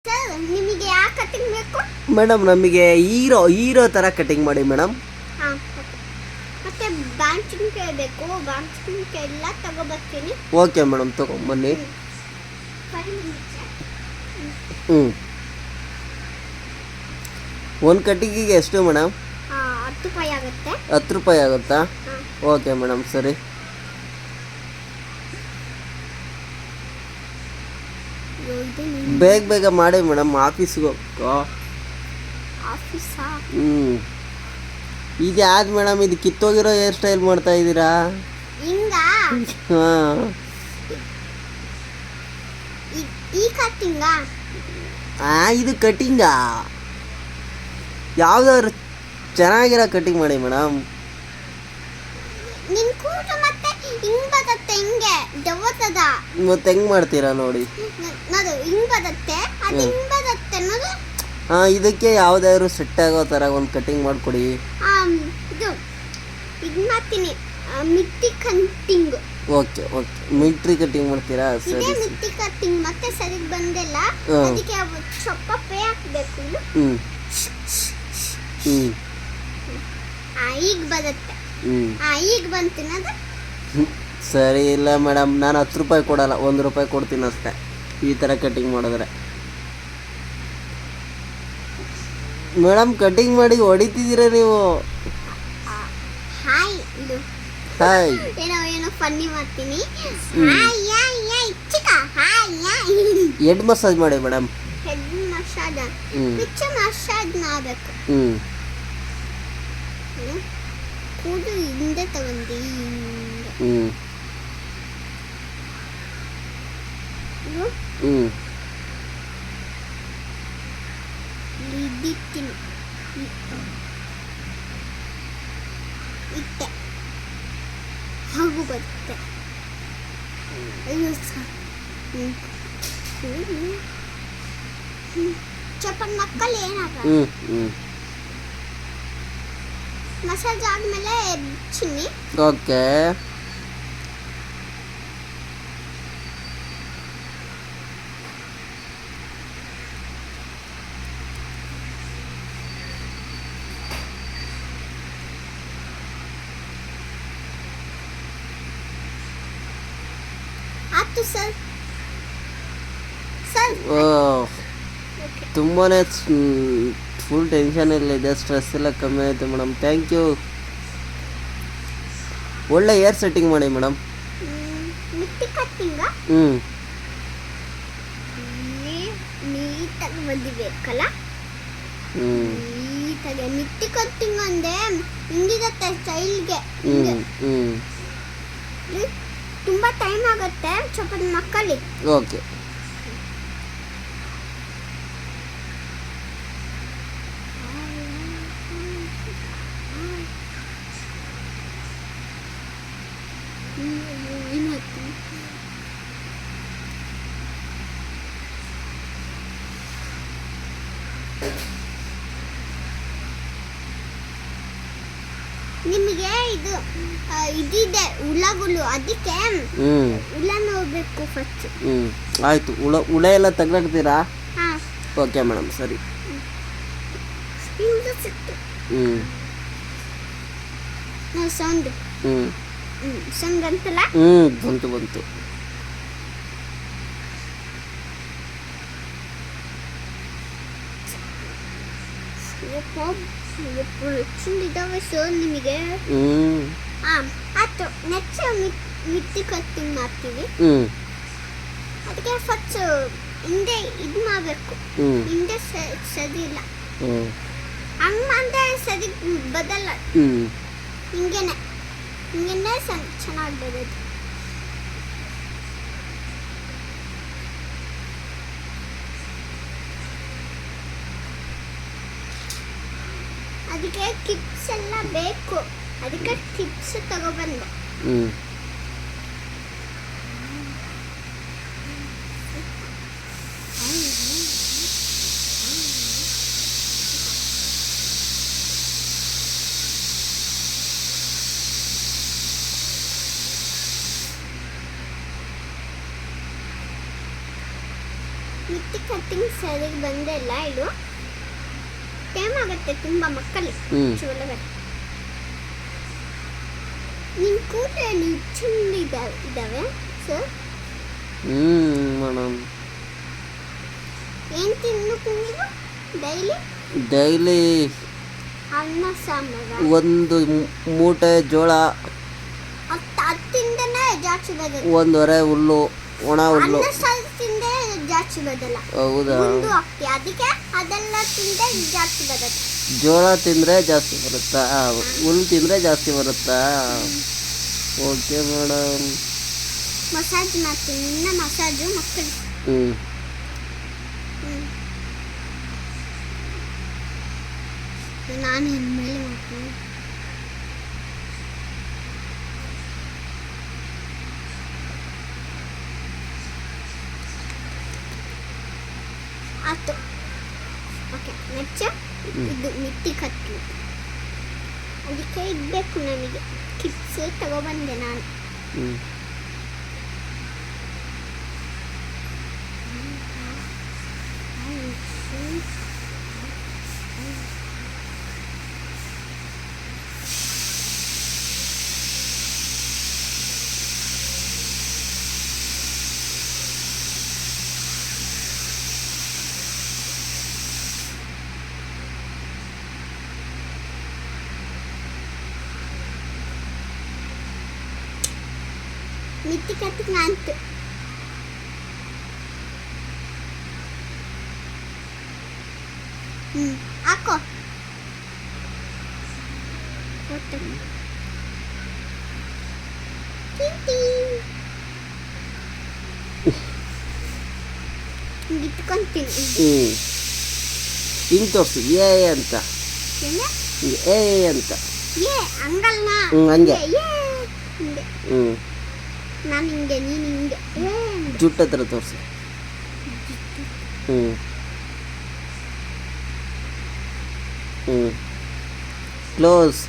Sir ನಿಮಗೆ ಯಾವ cutting ಬೇಕು? ಮೇಡಮ್ ನಮಗೆ ಹೀರೋ ಥರ ಕಟಿಂಗ್ ಮಾಡಿ ಮೇಡಮ್. ಹಾಂ ಮತ್ತೆ ಬಾಂಚಿನ್ಕಾಯಿ ಬೇಕು, ಬಾಂಚಿನ್ಕಾಯಿ ಎಲ್ಲ ತಗೊಬರ್ತೀನಿ. Okay madam, ತಗೊಂಬನ್ನಿ. ಒಂದು ಕಟ್ಟಿಗೆಗೆ ಎಷ್ಟು ಮೇಡಮ್? 10 ರೂಪಾಯಿ ಆಗುತ್ತೆ. 10 ರೂಪಾಯಿ ಆಗುತ್ತಾ? ಓಕೆ ಮೇಡಮ್, ಸರಿ. ಬೇಗ ಮಾಡಿ ಮೇಡಮ್, ಆಫೀಸ್ಗೆ ಹೋಗ್ಕೋ. ಆಫೀಸಾ? ಇದು ಯಾವ್ದು ಮೇಡಮ್? ಇದು ಕಿತ್ತೋಗಿರೋ ಹೇರ್ ಸ್ಟೈಲ್ ಮಾಡ್ತಾ ಇದ್ದೀರಾ? ಹಿಂಗ? ಹಾಂ, ಈ ಕಟ್ಟಿಂಗಾ? ಇದು ಕಟಿಂಗಾ? ಯಾವ್ದಾದ್ರು ಚೆನ್ನಾಗಿರೋ ಕಟಿಂಗ್ ಮಾಡಿ ಮೇಡಮ್. ನಿನ್ ಕೂದಲು ಮತ್ತೆ ಹಿಂಗ್ ಬರುತ್ತೆ, ಹಿಂಗೆ ದವತದ. ಮತ್ತೆ ಹೆಂಗ್ ಮಾಡ್ತೀರಾ ನೋಡಿ? ಅದು ಹಿಂಗ್ ಬರುತ್ತೆ, ಅದು ಹಿಂಗ್ ಬರುತ್ತೆ ಅನ್ನೋದು. ಇದಕ್ಕೆ ಯಾವ್ದಾದ್ರು ಸೆಟ್ ಆಗೋ ಥರ ಒಂದು ಕಟಿಂಗ್ ಮಾಡಿಕೊಡಿ. ಇದು ಮಾಡ್ತೀನಿ, ಮಿಟ್ಟಿ ಕಟ್ಟಿಂಗ್. ಓಕೆ, ಮಿಲ್ಟ್ರಿ ಕಟಿಂಗ್ ಮಾಡ್ತೀರಾ? ಸರಿ, ಮಿಟ್ಟಿ ಕಟ್ಟಿಂಗ್ ಮತ್ತೆ ಸರಿ ಬಂದಿಲ್ಲ, ಅದಕ್ಕೆ ಸ್ವಲ್ಪ ಪೇ ಹಾಕಬೇಕು. ಈಗ ಬರುತ್ತೆ. ಈಗ ಬಂತಿನದು. ಸರಿ, ಇಲ್ಲ ಮೇಡಮ್, ನಾನು 10 ರೂಪಾಯಿ ಕೊಡಲ್ಲ, 1 ರೂಪಾಯಿ ಕೊಡ್ತೀನಿ ಅಷ್ಟೇ ಈ ಥರ ಕಟಿಂಗ್ ಮಾಡಿದ್ರೆ. ಮೇಡಮ್, ಕಟಿಂಗ್ ಮಾಡಿ ಹೊಡಿತಿದ್ದೀರ ನೀವು. ಹಾಯ್, ಇದು ಹಾಯ್ ಏನೋ ಫನ್ನಿ ಮಾಡ್ತೀನಿ. ಹಾಯ್ ಚಿಕ್ಕ ಹಾಯ್. ಹೆಡ್ ಮಸಾಜ್ ಮಾಡಿ madam. Head massage, pitch massage ಮಾಡಬೇಕು. ಕೂದಲು ಹಿಂದೆ ತಗೊಂಡು ಇದಿತ್ತೀನಿ, ಇಟ್ಟೆ ಹಾಗೂ ಬರುತ್ತೆ. ಚಪ್ಪನ್ ಮಕ್ಕಳು ಏನಾಗ ಮಸಾಜ್ ಆದ್ಮೇಲೆ ಚಿನ್ನಿ. ಓಕೆ, ಆಯ್ತು ಸರ್. ತುಂಬಾ ಫುಲ್ ಟೆನ್ಷನಲ್ಲಿದೆ, ಸ್ಟ್ರೆಸ್ ಎಲ್ಲ ಕಮ್ಮಿ ಆಯಿತು ಮೇಡಮ್. Thank you. ಒಳ್ಳೆ ಹೇರ್ ಸೆಟ್ಟಿಂಗ್ ಮಾಡಿ ಮೇಡಮ್. ಮಿಟ್ಟಿ ಕಟ್ಟಿಂಗ ನೀಟಾಗಿ ಬಂದಿಬೇಕಲ್ಲ. ನೀಟಾಗಿ ಮಿಟ್ಟಿ ಕಟ್ಟಿಂಗ್ ಅಂದ್ರೆ ಹಿಂಗಿರುತ್ತೆ ಸ್ಟೈಲ್ಗೆ. ತುಂಬಾ ಟೈಮ್ ಆಗುತ್ತೆ ಸ್ವಲ್ಪ ಮಕ್ಕಳಿ. ಓಕೆ, ನಿಮಗೆ ಇದಿದೆ ಹುಳಗಳು, ಅದಕ್ಕೆ ಹುಳ ನೋಡ್ಬೇಕು ಫಸ್ಟ್. ಆಯ್ತು. ಹುಳ ಎಲ್ಲ ತೆಗ್ದಾಕ್ತೀರಾ? ಓಕೆ ಮೇಡಮ್, ಸರಿ. ಸೌಂಡ್ ಸೌಂಡ್ ಅಂತಲ್ಲ. ಬಂತು. ಇದಾವೆ ಸರ್ ನಿಮಗೆ. ಆಯ್ತು, ನೆಕ್ಸ್ಟ್ ಮಿಟ್ಟಿ ಕಟ್ಟಿಂಗ್ ಮಾಡ್ತೀವಿ. ಅದಕ್ಕೆ ಫಸ್ಟ್ ಹಿಂದೆ ಇದು ಮಾಡಬೇಕು. ಹಿಂದೆ ಸರಿ ಇಲ್ಲ, ಹಂಗ ಅಂದ್ರೆ ಸರಿ ಬದಲ್ಲ. ಹಿಂಗೇನೆ ಚೆನ್ನಾಗಿ ಬರೋದು. ಅದಕ್ಕೆ ಟಿಪ್ಸ್ ಎಲ್ಲ ಬೇಕು, ಅದಕ್ಕೆ ಟಿಪ್ಸ್ ತಗೊಬಂದೆ. ಮಿಟ್ಟಿ ಕಟ್ಟಿಂಗ್ ಸರಿಗೆ ಬಂದಿಲ್ಲ ಇದು. ಟೈಮ್ ಆಗುತ್ತೆ ತುಂಬ ಮಕ್ಕಳಿಗೆ. ಹ್ಞೂ ಒಳಗಡೆ ನಿಮ್ಮ ಕೂದಲಲ್ಲಿ ಚುಂಡಿ ಇದ್ದಾವೆ ಸರ್. ಮೇಡಮ್ ಏನು ತಿನ್ನಬೇಕು ನೀವು ಡೈಲಿ? ಡೈಲಿ ಅನ್ನ ಸಾಂಬಾರ ಒಂದು ಮೂಟೆ ಜೋಳ, ತಿಂದನೇ ಜಾಸ್ತಿ ಬರೋದು. ಒಂದೂವರೆ ಹುಲ್ಲು, ಒಣ ಹುಲ್ಲು. ಅನ್ನ ಸಾರು ತಿಂದೆ ಜಾಸ್ತಿ ಬರೋಲ್ಲ. ಹೌದಾ? ಗುಂಡು ಆಗ್ತಿ, ಅದಕ್ಕೆ ಅದೆಲ್ಲ ತಿಂದೆ ಜಾಸ್ತಿ ಬರೋದು. ಜೋಳ ತಿಂದರೆ ಜಾಸ್ತಿ ಬರುತ್ತಾ? ಹುಲ್ಲು ತಿಂದರೆ ಜಾಸ್ತಿ ಬರುತ್ತಾ? Okay madam. ಮಸಾಜ್ ಮಾಡ್ತೀನಿ. ಇನ್ನ ಮಸಾಜು ಮಕ್ಕಳು. ನಾನು ಇನ್ಮೇಲೆ ಮಾಡ್ತೀನಿ. ಆಯ್ತು. ಓಕೆ ನೆಕ್ಸ್ಟ್ ಇದು ಮಿಟ್ಟಿ ಕಟ್ಟಿ. ಅದಕ್ಕೆ ಇಡಬೇಕು ನನಗೆ. ಕಿಟ್ಸ್ ತಗೊಬಂದೆ ನಾನು. ಮಿಟ್ಟಿ ಕಟ್ಟಿ ಕಾಣ್ತು. ಹಾಕೋ. ಇಟ್ಕೊಂತೀನಿ. ಹಿಂಗೆ ತೋರಿಸಿ ಏ ಅಂತ. ಏ ಅಂತ. ಏ ಹಂಗಲ್ಲ. ಹಂಗೆ. ಹಿಂಗೆ. ನಾನು ಹಿಂಗೆ, ನೀನು ಹಿಂಗೆ. ಜುಟ್ಟ ಹತ್ರ ತೋರಿಸಿ. ಕ್ಲೋಸ್.